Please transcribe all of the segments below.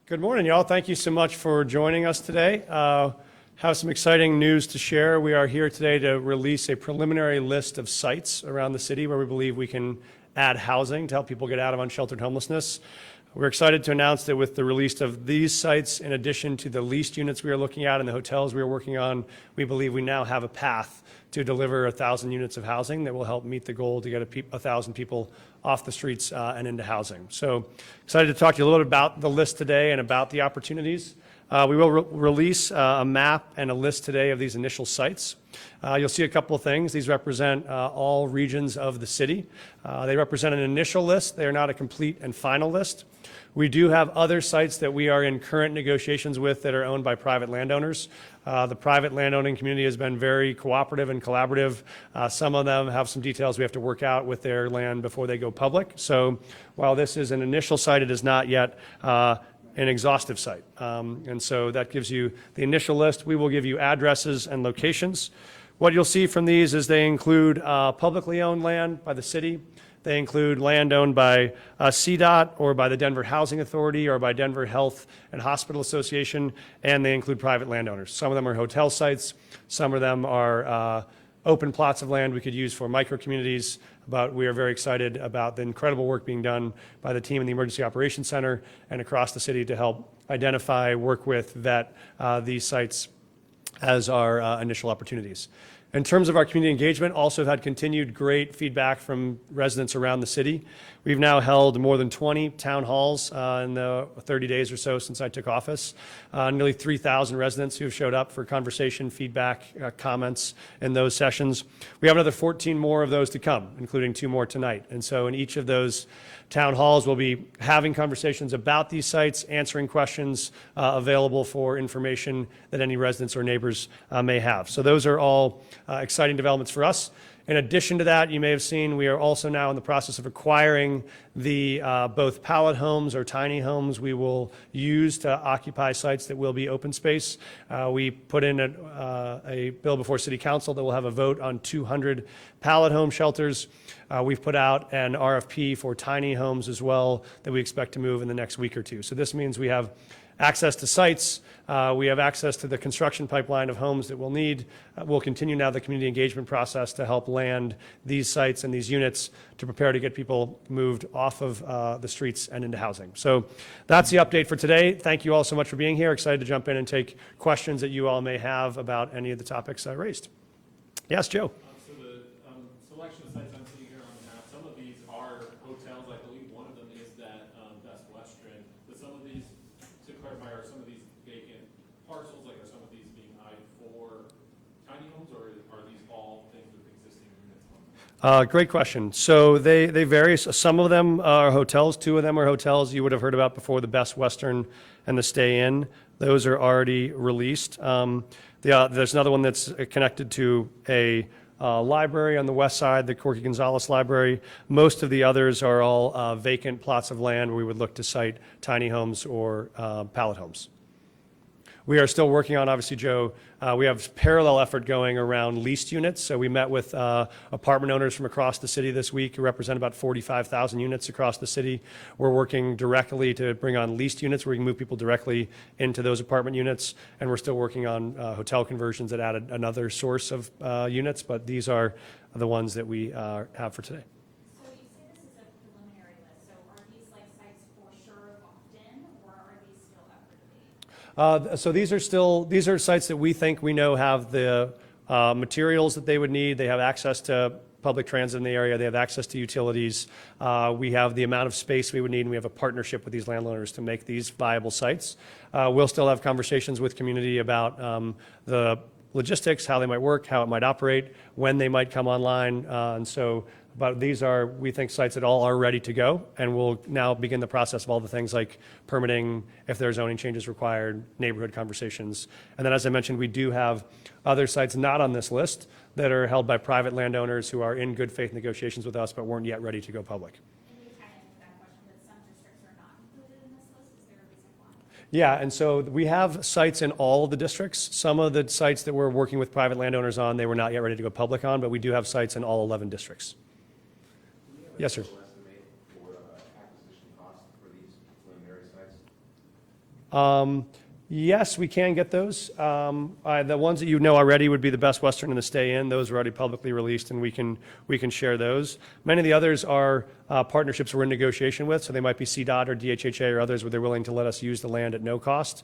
Good morning, y'all. Thank you so much for joining us today. Have some exciting news to share. We are here today to release a preliminary list of sites around the city where we believe we can add housing to help people get out of unsheltered homelessness. We're excited to announce that with the release of these sites, in addition to the leased units we are looking at and the hotels we are working on, we believe we now have a path to deliver 1,000 units of housing that will help meet the goal to get 1,000 people off the streets and into housing. So excited to talk to you a little bit about the list today and about the opportunities. We will release a map and a list today of these initial sites. You'll see a couple of things. These represent all regions of the city. They represent an initial list. They are not a complete and final list. We do have other sites that we are in current negotiations with that are owned by private landowners. The private landowning community has been very cooperative and collaborative. Some of them have some details we have to work out with their land before they go public. So while this is an initial site, it is not yet an exhaustive site. And so that gives you the initial list. We will give you addresses and locations. What you'll see from these is they include publicly owned land by the city. They include land owned by CDOT or by the Denver Housing Authority or by Denver Health and Hospital Association, and they include private landowners. Some of them are hotel sites. Some of them are open plots of land we could use for micro-communities, but we are very excited about the incredible work being done by the team in the Emergency Operations Center and across the city to help identify, work with, vet these sites as our initial opportunities. In terms of our community engagement, also have had continued great feedback from residents around the city. We've now held more than 20 town halls in the 30 days or so since I took office. Nearly 3,000 residents who have showed up for conversation, feedback, comments in those sessions. We have another 14 more of those to come, including 2 more tonight. And so in each of those town halls, we'll be having conversations about these sites, answering questions available for information that any residents or neighbors may have. So those are all exciting developments for us. In addition to that, you may have seen we are also now in the process of acquiring the both pallet homes or tiny homes we will use to occupy sites that will be open space. We put in a bill before City Council that will have a vote on 200 pallet home shelters. We've put out an RFP for tiny homes as well that we expect to move in the next week or two. So this means we have access to sites. We have access to the construction pipeline of homes that we'll need. We'll continue now the community engagement process to help land these sites and these units to prepare to get people moved off of the streets and into housing. So that's the update for today. Thank you all so much for being here. Excited to jump in and take questions that you all may have about any of the topics I raised. Yes, Joe. So the selection of sites I'm seeing here on the map, some of these are hotels. I believe one of them is that Best Western. But some of these, to clarify, are some of these vacant parcels? Like, are some of these being eyed for tiny homes, or are these all things with existing units on them? Great question. So they vary. So some of them are hotels. 2 of them are hotels you would have heard about before, the Best Western and the Stay Inn. Those are already released. There's another one that's connected to a library on the west side, the Corky Gonzalez Library. Most of the others are all vacant plots of land where we would look to site tiny homes or pallet homes. We are still working on, obviously, Joe, we have parallel effort going around leased units. So we met with apartment owners from across the city this week who represent about 45,000 units across the city. We're working directly to bring on leased units where we can move people directly into those apartment units. And we're still working on hotel conversions that added another source of units, but these are the ones that we have for today. So these are sites that we think we know have the materials that they would need. They have access to public transit in the area. They have access to utilities. We have the amount of space we would need, and we have a partnership with these landowners to make these viable sites. We'll still have conversations with community about the logistics, how they might work, how it might operate, when they might come online. But these are, we think, sites that all are ready to go, and we'll now begin the process of all the things like permitting, if there are zoning changes required, neighborhood conversations. And then, as I mentioned, we do have other sites not on this list that are held by private landowners who are in good faith negotiations with us but weren't yet ready to go public. And you kind of answered that question, but some districts are not included in this list. Is there a reason why? Yeah, and so we have sites in all of the districts. Some of the sites that we're working with private landowners on, they were not yet ready to go public on, but we do have sites in all 11 districts. Yes, sir. Estimate for acquisition costs for these preliminary sites? Yes, we can get those. The ones that you know already would be the Best Western and the Stay In. Those are already publicly released, and we can share those. Many of the others are partnerships we're in negotiation with, so they might be CDOT or DHHA or others where they're willing to let us use the land at no cost.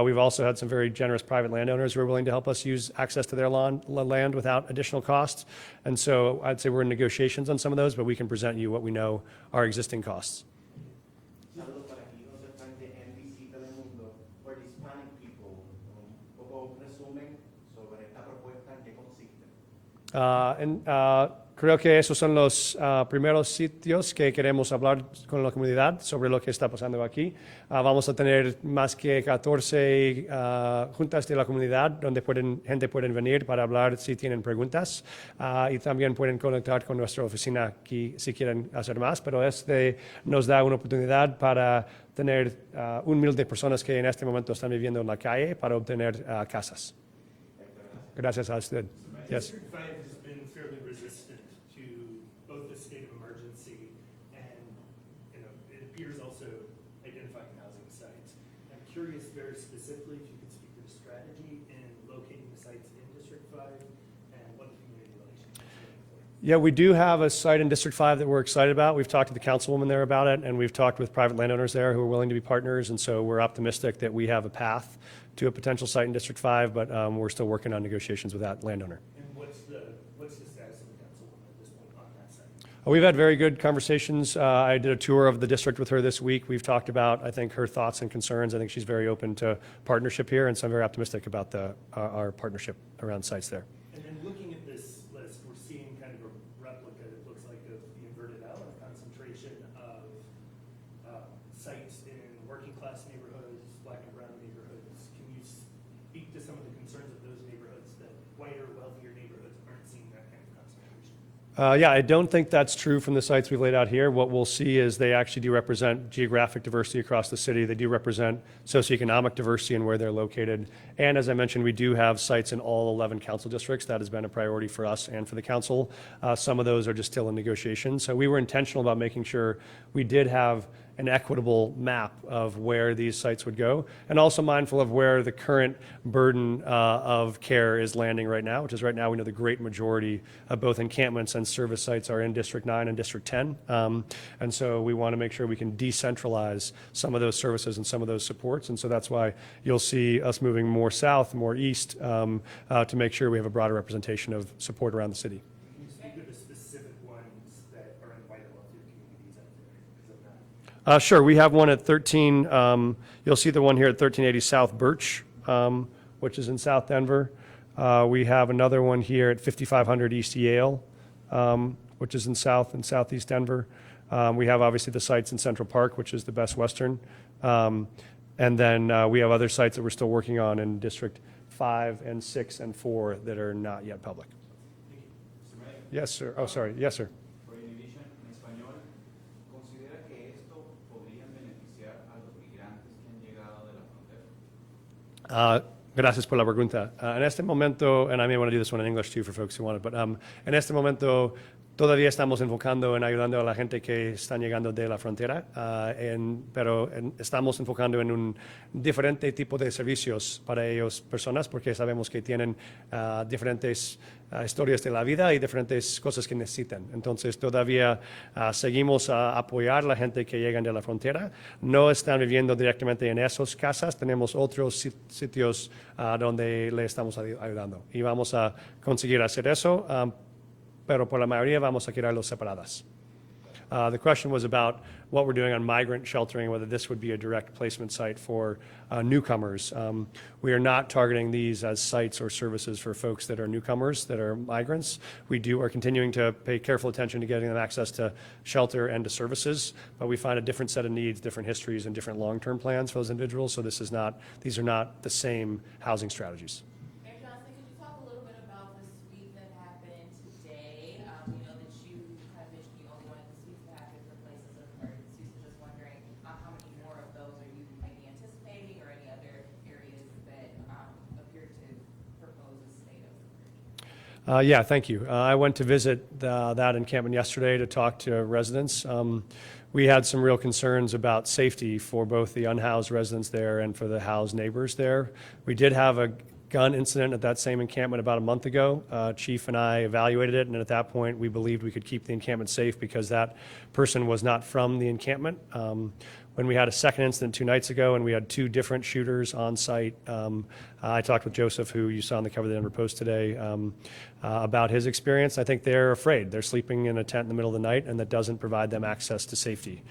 We've also had some very generous private landowners who are willing to help us use access to their land without additional costs. And so I'd say we're in negotiations on some of those, but we can present you what we know are existing costs. Saludos para aquí, José Frank de NBC Telemundo. For the Hispanic people, un poco resumen sobre esta propuesta en qué consiste. Creo que esos son los primeros sitios que queremos hablar con la comunidad sobre lo que está pasando aquí. Vamos a tener más que 14 juntas de la comunidad donde gente puede venir para hablar si tienen preguntas, y también pueden conectar con nuestra oficina aquí si quieren hacer más, pero este nos da una oportunidad para tener 1,000 de personas que en este momento están viviendo en la calle para obtener casas. Gracias a usted. Yes. District 5 has been fairly resistant to both the state of emergency and, it appears also identifying housing sites. I'm curious very specifically if you could speak to the strategy in locating the sites in District 5 and what the community relationships are looking for. Yeah, we do have a site in District 5 that we're excited about. We've talked to the councilwoman there about it, and we've talked with private landowners there who are willing to be partners, and so we're optimistic that we have a path to a potential site in District 5, but we're still working on negotiations with that landowner. And what's the status of the councilwoman at this point on that site? We've had very good conversations. I did a tour of the district with her this week. We've talked about, I think, her thoughts and concerns. I think she's very open to partnership here, and so I'm very optimistic about our partnership around sites there. And then looking at this list, we're seeing kind of a replica, it looks like, of the inverted L, a concentration of sites in working class neighborhoods, black and brown neighborhoods. Can you speak to some of the concerns of those neighborhoods that whiter, wealthier neighborhoods aren't seeing that kind of concentration? Yeah, I don't think that's true from the sites we've laid out here. What we'll see is they actually do represent geographic diversity across the city. They do represent socioeconomic diversity and where they're located. And as I mentioned, we do have sites in all 11 council districts. That has been a priority for us and for the council. Some of those are just still in negotiation. So we were intentional about making sure we did have an equitable map of where these sites would go, and also mindful of where the current burden of care is landing right now, which is right now we know the great majority of both encampments and service sites are in District 9 and District 10. And so we want to make sure we can decentralize some of those services and some of those supports. And so that's why you'll see us moving more south, more east, to make sure we have a broader representation of support around the city. Can you speak to the specific ones that are in white and wealthier communities out there because of that? Sure. We have one at 13. You'll see the one here at 1380 South Birch, which is in South Denver. We have another one here at 5500 East Yale, which is in South and Southeast Denver. We have obviously the sites in Central Park, which is the Best Western. And then we have other sites that we're still working on in District 5 and 6 and 4 that are not yet public. Yes, sir. Oh, sorry. Yes, sir. Prohibition en español, ¿considera que esto podría beneficiar a los migrantes que han llegado de la frontera? Gracias por la pregunta. En este momento, and I may want to do this one in English too for folks who want it, but en este momento todavía estamos enfocando en ayudando a la gente que están llegando de la frontera, pero estamos enfocando en un diferente tipo de servicios para ellos personas porque sabemos que tienen diferentes historias de la vida y diferentes cosas que necesitan. Entonces todavía seguimos a apoyar a la gente que llegan de la frontera. No están viviendo directamente en esas casas, tenemos otros sitios donde le estamos ayudando y vamos a conseguir hacer eso. Pero por la mayoría vamos a quedarlos separadas. The question was about what we're doing on migrant sheltering, whether this would be a direct placement site for newcomers. We are not targeting these as sites or services for folks that are newcomers, that are migrants. We are continuing to pay careful attention to getting them access to shelter and to services, but we find a different set of needs, different histories, and different long-term plans for those individuals, so these are not the same housing strategies. Mayor Johnston, could you talk a little bit about the sweep that happened today? That you kind of mentioned you only wanted the sweeps to happen for places of emergency, so just wondering how many more of those are you maybe anticipating or any other areas that appear to propose a state of emergency? Yeah, thank you. I went to visit that encampment yesterday to talk to residents. we had some real concerns about safety for both the unhoused residents there and for the housed neighbors there. We did have a gun incident at that same encampment about a month ago. Chief and I evaluated it, and at that point, we believed we could keep the encampment safe because that person was not from the encampment. When we had a second incident 2 nights ago, and we had 2 different shooters on site, I talked with Joseph, who you saw on the cover of the Denver Post today, about his experience. I think they're afraid. They're sleeping in a tent in the middle of the night, and that doesn't provide them access to safety.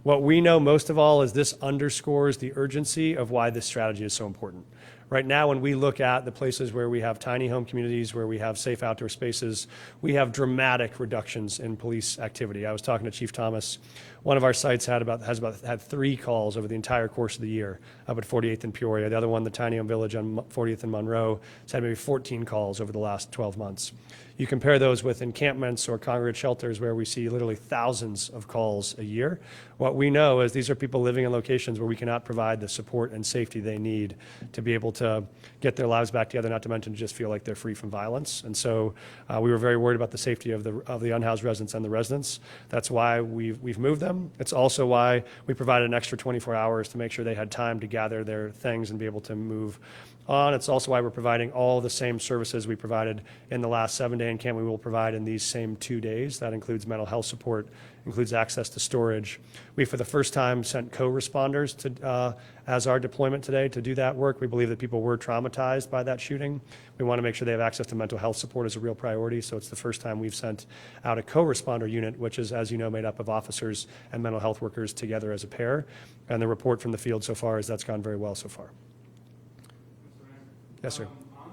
What we know most of all is this underscores the urgency of why this strategy is so important. Right now, when we look at the places where we have tiny home communities, where we have safe outdoor spaces, we have dramatic reductions in police activity. I was talking to Chief Thomas. One of our sites had 3 calls over the entire course of the year up at 48th and Peoria. The other one, the tiny home village on 40th and Monroe, has had maybe 14 calls over the last 12 months. You compare those with encampments or congregate shelters where we see literally thousands of calls a year. What we know is these are people living in locations where we cannot provide the support and safety they need to be able to get their lives back together, not to mention just feel like they're free from violence. And so we were very worried about the safety of the unhoused residents and the residents. That's why we've moved them. It's also why we provided an extra 24 hours to make sure they had time to gather their things and be able to move on. It's also why we're providing all the same services we provided in the last 7-day encampment we will provide in these same 2 days. That includes mental health support, includes access to storage. We, for the first time, sent co-responders to as our deployment today to do that work. We believe that people were traumatized by that shooting. We want to make sure they have access to mental health support as a real priority. So it's the first time we've sent out a co-responder unit, which is, as you know, made up of officers and mental health workers together as a pair. And the report from the field so far is that's gone very well so far. Yes, sir. On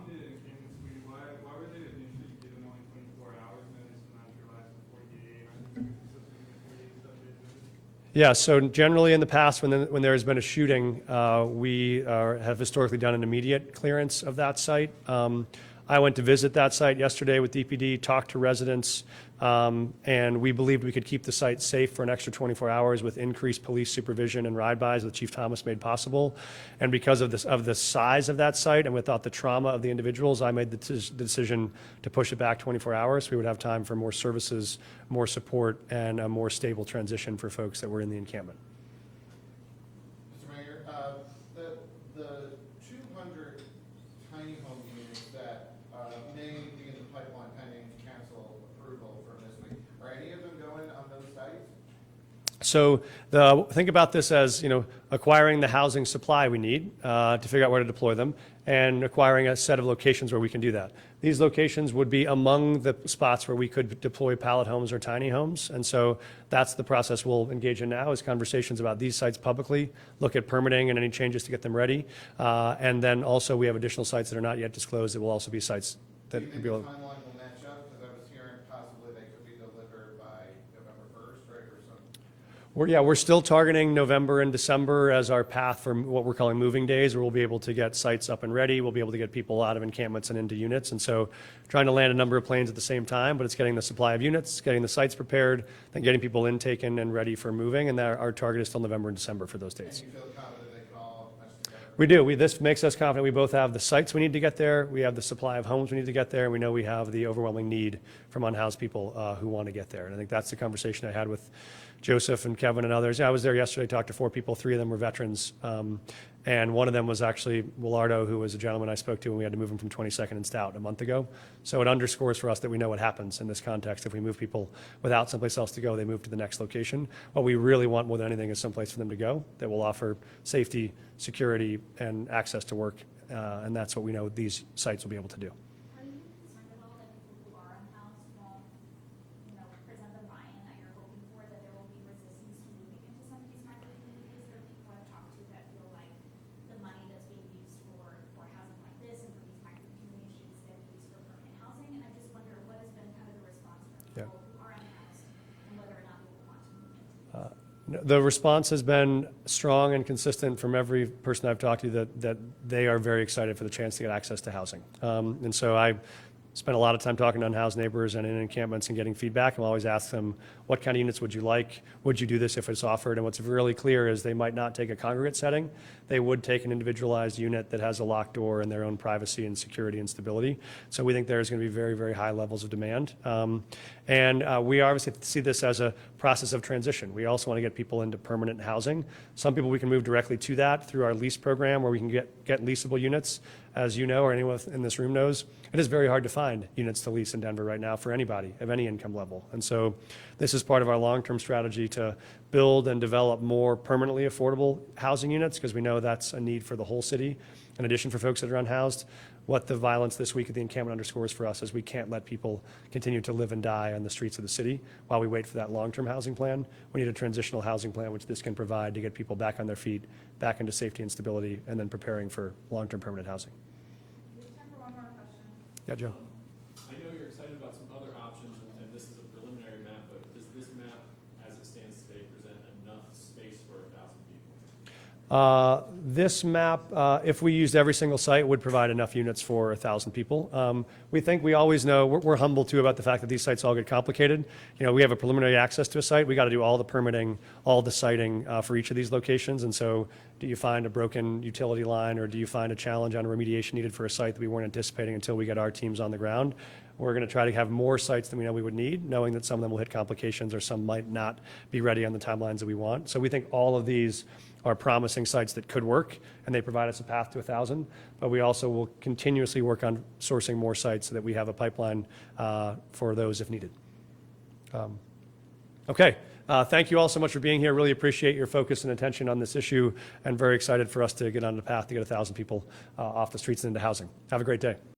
the encampment suite, why were they initially given only 24 hours notice and not utilized for 48? I think it's supposed to be 48 7 days notice. Yeah, so generally in the past, when there has been a shooting, we have historically done an immediate clearance of that site. I went to visit that site yesterday with DPD, talked to residents, and we believed we could keep the site safe for an extra 24 hours with increased police supervision and ride-bys that Chief Thomas made possible. And because of the size of that site and without the trauma of the individuals, I made the decision to push it back 24 hours. We would have time for more services, more support, and a more stable transition for folks that were in the encampment. Mr. Mayor, the 200 tiny home units that may be in the pipeline pending council approval from this week, are any of them going on those sites? So think about this as, acquiring the housing supply we need to figure out where to deploy them, and acquiring a set of locations where we can do that. These locations would be among the spots where we could deploy pallet homes or tiny homes. And so that's the process we'll engage in now, is conversations about these sites publicly, look at permitting and any changes to get them ready. And then also we have additional sites that are not yet disclosed that will also be sites Do that you could think be the able. timeline will match up? Because I was hearing possibly they could be delivered by November 1st, right, or something? We're still targeting November and December as our path for what we're calling moving days, where we'll be able to get sites up and ready. We'll be able to get people out of encampments and into units. And so trying to land a number of planes at the same time, but it's getting the supply of units, getting the sites prepared, then getting people in, taken, and ready for moving. And our target is still November and December for those dates. And you feel confident they can all mesh together? We do. This makes us confident. We both have the sites we need to get there. We have the supply of homes we need to get there. And we know we have the overwhelming need from unhoused people who want to get there. And I think that's the conversation I had with Joseph and Kevin and others. I was there yesterday, talked to 4 people. 3 of them were veterans. And one of them was actually Willardo, who was a gentleman I spoke to when we had to move him from 22nd and Stout a month ago. So it underscores for us that we know what happens in this context. If we move people without someplace else to go, they move to the next location. What we really want more than anything is someplace for them to go that will offer safety, security, and access to work. And that's what we know these sites will be able to do. Are you concerned at all that people who are unhoused won't, present the buy-in that you're hoping for, that there will be resistance to moving into some of these migrant communities? There are people I've talked to that feel like the money that's being used for housing like this and for these migrant communities should instead be used for permanent housing. And I just wonder what has been kind of the response from Yeah. people who are unhoused and whether or not people want to move into these. The response has been strong and consistent from every person I've talked to that they are very excited for the chance to get access to housing. And so I spent a lot of time talking to unhoused neighbors and in encampments and getting feedback. And I'll always ask them, what kind of units would you like? Would you do this if it's offered? And what's really clear is they might not take a congregate setting. They would take an individualized unit that has a locked door and their own privacy and security and stability. So we think there's going to be very, very high levels of demand. We obviously see this as a process of transition. We also want to get people into permanent housing. Some people we can move directly to that through our lease program where we can get leasable units. As you know, or anyone in this room knows, it is very hard to find units to lease in Denver right now for anybody of any income level. And so this is part of our long-term strategy to build and develop more permanently affordable housing units because we know that's a need for the whole city. In addition, for folks that are unhoused, what the violence this week at the encampment underscores for us is we can't let people continue to live and die on the streets of the city while we wait for that long-term housing plan. We need a transitional housing plan, which this can provide to get people back on their feet, back into safety and stability, and then preparing for long-term permanent housing. We have time for one more question. Yeah, Joe. I know you're excited about some other options, and this is a preliminary map, but does this map, as it stands today, present enough space for 1,000 people? This map, if we used every single site, would provide enough units for 1,000 people. We think we always know, we're humble too about the fact that these sites all get complicated. You know, we have a preliminary access to a site. We got to do all the permitting, all the siting for each of these locations. And so do you find a broken utility line or do you find a challenge on remediation needed for a site that we weren't anticipating until we get our teams on the ground? We're going to try to have more sites than we know we would need, knowing that some of them will hit complications or some might not be ready on the timelines that we want. So we think all of these are promising sites that could work, and they provide us a path to 1,000. But we also will continuously work on sourcing more sites so that we have a pipeline for those if needed. Okay. Thank you all so much for being here. Really appreciate your focus and attention on this issue, and very excited for us to get on the path to get 1,000 people off the streets and into housing. Have a great day.